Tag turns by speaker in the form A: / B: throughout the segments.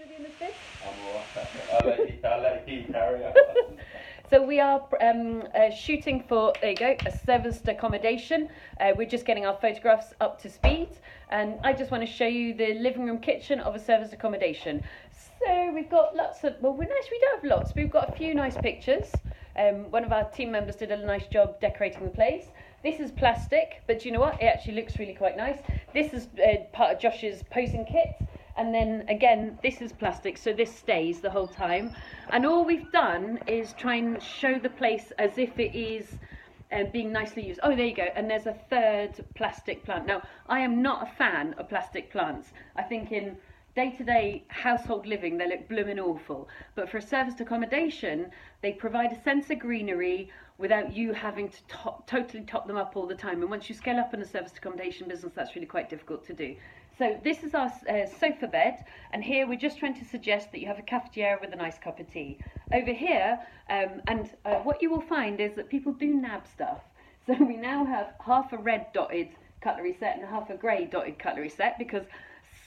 A: going to do in this bit?
B: I'm alright. I'll let you carry on.
A: So we are shooting for, there you go, a serviced accommodation. We're just getting our photographs up to speed, and I just want to show you the living room kitchen of a serviced accommodation. So we've got lots of, well, we don't have lots, but we've got a few nice pictures. One of our team members did a nice job decorating the place. This is plastic, but do you know what? It actually looks really quite nice. This is part of Josh's posing kit. And then again, this is plastic, so this stays the whole time. And all we've done is try and show the place as if it is being nicely used. Oh, there you go. And there's a third plastic plant. Now, I am not a fan of plastic plants. I think in day-to-day household living, they look blooming awful. But for a serviced accommodation, they provide a sense of greenery without you having to totally top them up all the time. And once you scale up in a serviced accommodation business, that's really quite difficult to do. So this is our sofa bed, and here we're just trying to suggest that you have a cafetiere with a nice cup of tea. Over here, what you will find is that people do nab stuff. So we now have half a red dotted cutlery set and half a grey dotted cutlery set, because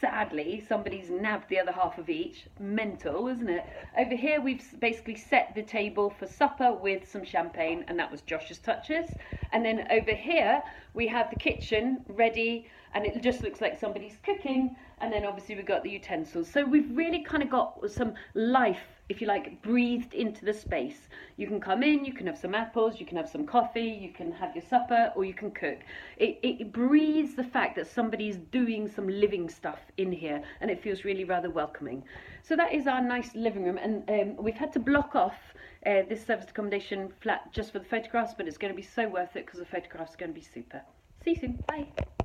A: sadly somebody's nabbed the other half of each. Mental, isn't it? Over here we've basically set the table for supper with some champagne, and that was Josh's touches. And then over here we have the kitchen ready, and it just looks like somebody's cooking. And then obviously we've got the utensils. So we've really kind of got some life, if you like, breathed into the space. You can come in, you can have some apples, you can have some coffee, you can have your supper, or you can cook. It breathes the fact that somebody's doing some living stuff in here, and it feels really rather welcoming. So that is our nice living room, and we've had to block off this serviced accommodation flat just for the photographs, but it's going to be so worth it because the photographs are going to be super. See you soon. Bye.